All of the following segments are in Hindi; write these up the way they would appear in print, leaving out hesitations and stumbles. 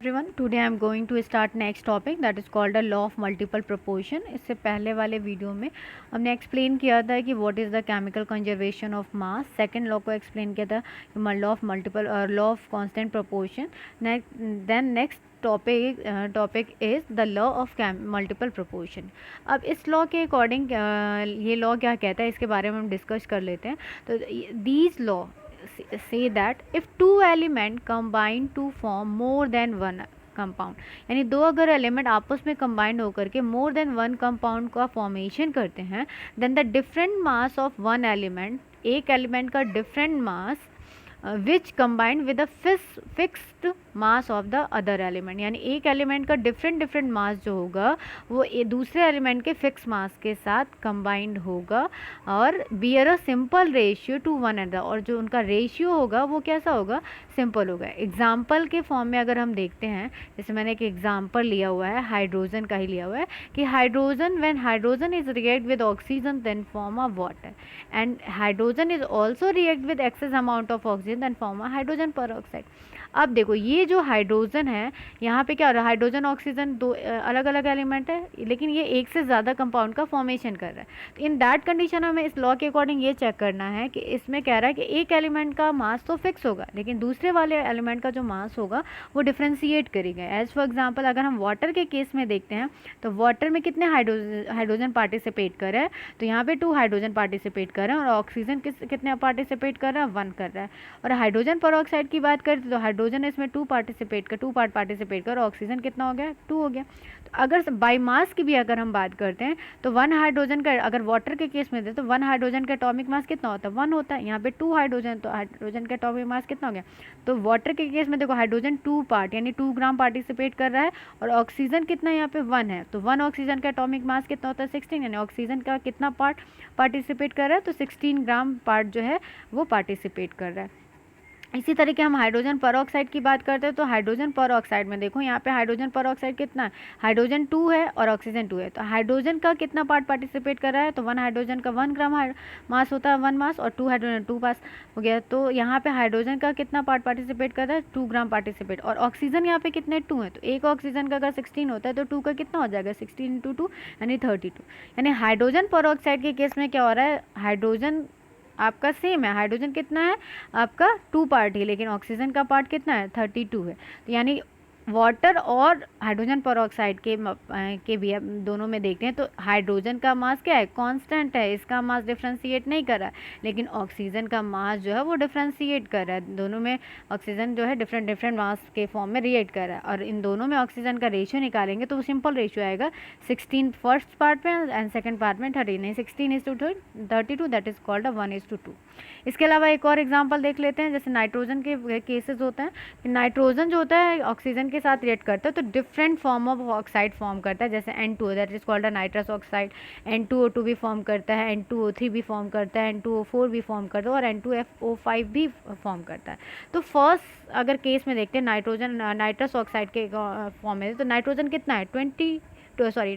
Everyone, today I am going to start next topic that is called the law of multiple proportion. इससे पहले वाले वीडियो में हमने एक्सप्लेन किया था कि what is the chemical conservation of mass. Second law को एक्सप्लेन किया था law of multiple law of constant proportion. Then next topic is the law of multiple proportion. अब इस लॉ के अकॉर्डिंग ये लॉ क्या कहता है इसके बारे में हम डिस्कस कर लेते हैं। तो these law say that if two element combine to form more than one compound, यानी दो अगर एलिमेंट आपस में कंबाइंड होकर के मोर देन वन कंपाउंड का फॉर्मेशन करते हैं, then the different mass of one element, एक एलिमेंट का different mass which combined with the fixed mass of the other element, यानी एक एलिमेंट का डिफरेंट मास जो होगा वो दूसरे एलिमेंट के फिक्स मास के साथ कंबाइंड होगा और bear a simple ratio two one another, और जो उनका रेशियो होगा वो कैसा होगा, सिंपल होगा। एग्जाम्पल के फॉर्म में अगर हम देखते हैं, जैसे मैंने एक एग्जाम्पल लिया हुआ है, हाइड्रोजन का ही लिया हुआ है कि hydrogen when hydrogen is react with oxygen then form a water, and hydrogen is also react with excess amount of oxygen then form a hydrogen peroxide. अब देखो ये जो हाइड्रोजन है, यहाँ पे क्या हो रहा है, हाइड्रोजन ऑक्सीजन दो अलग अलग एलिमेंट है, लेकिन ये एक से ज़्यादा कंपाउंड का फॉर्मेशन कर रहा है। तो इन दैट कंडीशन हमें इस लॉ के अकॉर्डिंग ये चेक करना है कि इसमें कह रहा है कि एक एलिमेंट का मास तो फिक्स होगा, लेकिन दूसरे वाले एलिमेंट का जो मास होगा वो डिफ्रेंशिएट करेगा। एज फॉर एग्जाम्पल अगर हम वाटर के केस में देखते हैं तो वाटर में कितने हाइड्रोजन पार्टिसिपेट कर रहे हैं, तो यहाँ पे 2 हाइड्रोजन पार्टिसिपेट कर रहे हैं, और ऑक्सीजन कितने पार्टिसिपेट कर रहा है, 1 कर रहा है। और हाइड्रोजन पेरोक्साइड की बात करें तो हाइड्रोजन इसमें 2 पार्ट पार्टिसिपेट कर, ऑक्सीजन कितना हो गया, 2 हो गया। तो अगर बाई मास की भी अगर हम बात करते हैं तो 1 हाइड्रोजन का, अगर वाटर के केस में दे तो 1 हाइड्रोजन का एटॉमिक मास कितना होता है, 1 होता है। यहाँ पे 2 हाइड्रोजन, तो हाइड्रोजन का एटॉमिक मास कितना हो गया। तो वाटर के केस में देखो हाइड्रोजन 2 पार्ट यानी 2 ग्राम पार्टिसिपेट कर रहा है, और ऑक्सीजन कितना यहाँ पे 1 है, तो 1 ऑक्सीजन का एटॉमिक मास कितना होता है, 16, यानी ऑक्सीजन का कितना पार्ट पार्टिसिपेट कर रहा है, तो 16 ग्राम पार्ट जो है वो पार्टिसिपेट कर रहा है। इसी तरीके हम हाइड्रोजन पेरोक्साइड की बात करते हैं तो हाइड्रोजन पेरोक्साइड में देखो यहाँ पे हाइड्रोजन पेरोक्साइड कितना है, हाइड्रोजन 2 है और ऑक्सीजन 2 है, तो हाइड्रोजन का कितना पार्ट पार्टिसिपेट कर रहा है, तो 1 हाइड्रोजन का 1 ग्राम मास होता है, 1 मास, और 2 हाइड्रोजन 2 मास हो गया। तो यहाँ पे हाइड्रोजन का कितना पार्ट पार्टिसिपेट कर रहा है, 2 ग्राम पार्टिसिपेट, और ऑक्सीजन यहाँ पे कितने 2 है, तो एक ऑक्सीजन का अगर 16 होता है तो 2 का कितना हो जाएगा, 16 इंटू 2 यानी 32। यानी हाइड्रोजन पेरोक्साइड के केस में क्या हो रहा है, हाइड्रोजन आपका सेम है, हाइड्रोजन कितना है आपका 2 पार्ट ही, लेकिन ऑक्सीजन का पार्ट कितना है 32 है। तो यानी वाटर और हाइड्रोजन पेरोक्साइड के भी अब दोनों में देखते हैं तो हाइड्रोजन का मास क्या है, कांस्टेंट है, इसका मास डिफ्रेंशिएट नहीं कर रहा है, लेकिन ऑक्सीजन का मास जो है वो डिफ्रेंशिएट कर रहा है। दोनों में ऑक्सीजन जो है डिफरेंट मास के फॉर्म में रिएक्ट कर रहा है, और इन दोनों में ऑक्सीजन का रेशियो निकालेंगे तो वो सिंपल रेशियो आएगा 16 फर्स्ट पार्ट में एंड सेकेंड पार्ट में 30, नहीं 16:32, दैट इज कॉल्ड 1:2। इसके अलावा एक और एग्जाम्पल देख लेते हैं, जैसे नाइट्रोजन के केसेस होते हैं कि नाइट्रोजन जो होता है ऑक्सीजन के साथ रिएक्ट करता है तो different form of oxide form करता है, जैसे N2 that is called nitrous oxide, N2O2 भी फॉर्म करता है, N2O3 भी फॉर्म करता है, N2O4 भी फॉर्म करता है, और N2FO5 भी फॉर्म करता है। तो फर्स्ट अगर केस में देखते हैं नाइट्रोजन नाइट्रस ऑक्साइड के फॉर्म में, तो नाइट्रोजन कितना है 20, सॉरी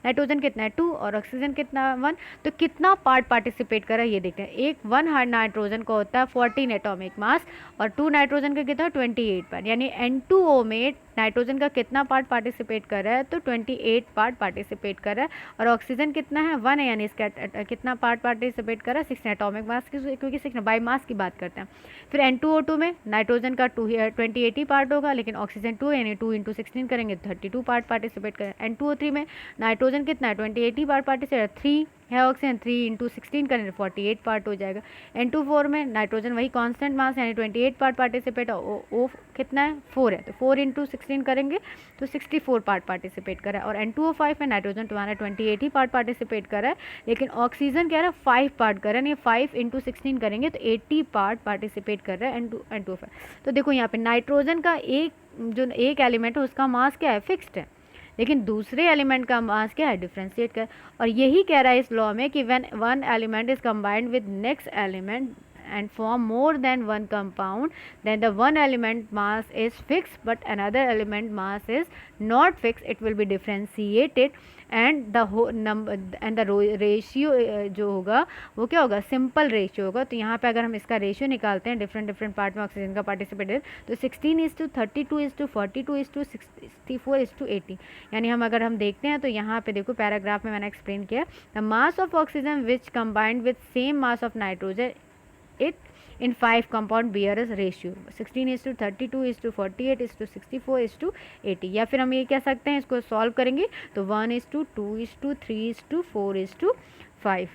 नाइट्रोजन कितना है 2 और ऑक्सीजन कितना 1, तो कितना पार्ट पार्टिसिपेट कर रहा है ये देखते हैं। एक 1 हार्ड नाइट्रोजन का होता है 14 एटॉमिक मास, और 2 नाइट्रोजन का कितना 28 पार्ट, यानी N2O में नाइट्रोजन का कितना पार्ट पार्टिसिपेट कर रहा है, तो 28 पार्ट पार्टिसिपेट कर रहा है, और ऑक्सीजन कितना है 1 है, यानी इसका कितना पार्ट पार्टिसिपेट कर रहा है 16 एटॉमिक मास, क्योंकि 16 बाई मास की बात करते हैं। फिर N2O2 में नाइट्रोजन का 28 ही पार्ट होगा, लेकिन ऑक्सीजन 2 यानी 2 इंटू 16 करेंगे 32 पार्ट पार्टिसिपेट करें। N2O3 में नाइट्रोजन कितना है 28 ही पार्ट पार्टिसिपेट, 3 है ऑक्सीजन, 3 इंटू 16 करेंगे 48 पार्ट हो जाएगा। N2O4 में नाइट्रोजन वही कांस्टेंट मास यानी 28 पार्ट पार्टिसिपेट, ओ कितना है 4 है, तो 4 इंटू 16 करेंगे तो 64 पार्ट पार्टिसिपेट कर रहा है। और N2O5 में नाइट्रोजन तुम्हारा 28 ही पार्ट पार्टिसिपेट कर रहा है, लेकिन ऑक्सीजन कह रहा है 5 पार्ट कर रहा है, यानी 5 इंटू 16 करेंगे तो 80 पार्ट पार्टिसिपेट कर रहा है N2O5। तो देखो यहाँ पे नाइट्रोजन का एक एलिमेंट है उसका मास क्या है, फिक्स्ड है, लेकिन दूसरे एलिमेंट का मास क्या है, डिफ्रेंशिएट कर। और यही कह रहा है इस लॉ में कि when one element is combined with next element and form more than one compound, then the one element mass is fixed but another element mass is not fixed. It will be differentiated and the number and the ratio जो होगा वो क्या होगा, सिंपल रेशियो होगा. तो यहाँ पे अगर हम इसका रेशियो निकालते हैं डिफरेंट पार्ट में ऑक्सीजन का पार्टिसिपेट, तो 16:32:42:64:80. यानी अगर हम देखते हैं तो यहाँ पे देखो पैराग्राफ में मैंने एक्सप्लेन किया, the mass of oxygen which combined with same mass of nitrogen it in 5 compound bearers ratio 16:32:48:64:80. या फिर हम ये कह सकते हैं, इसको सॉल्व करेंगे तो 1:2:3:4:5.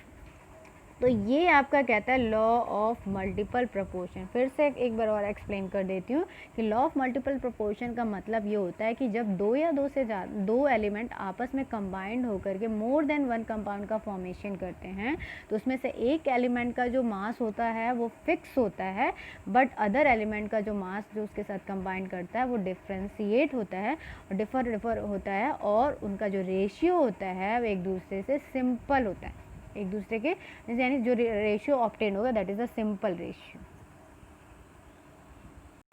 तो ये आपका कहता है लॉ ऑफ मल्टीपल प्रोपोर्शन. फिर से एक बार और एक्सप्लेन कर देती हूँ कि लॉ ऑफ मल्टीपल प्रोपोर्शन का मतलब ये होता है कि जब दो या दो से ज़्यादा दो एलिमेंट आपस में कंबाइंड होकर के मोर देन वन कंपाउंड का फॉर्मेशन करते हैं, तो उसमें से एक एलिमेंट का जो मास होता है वो फिक्स होता है, बट अदर एलिमेंट का जो मास जो उसके साथ कंबाइंड करता है वो डिफ्रेंशिएट होता है और डिफर होता है, और उनका जो रेशियो होता है वो एक दूसरे से सिंपल होता है, एक दूसरे के यानी जो रेशियो ऑब्टेन होगा that is a simple ratio.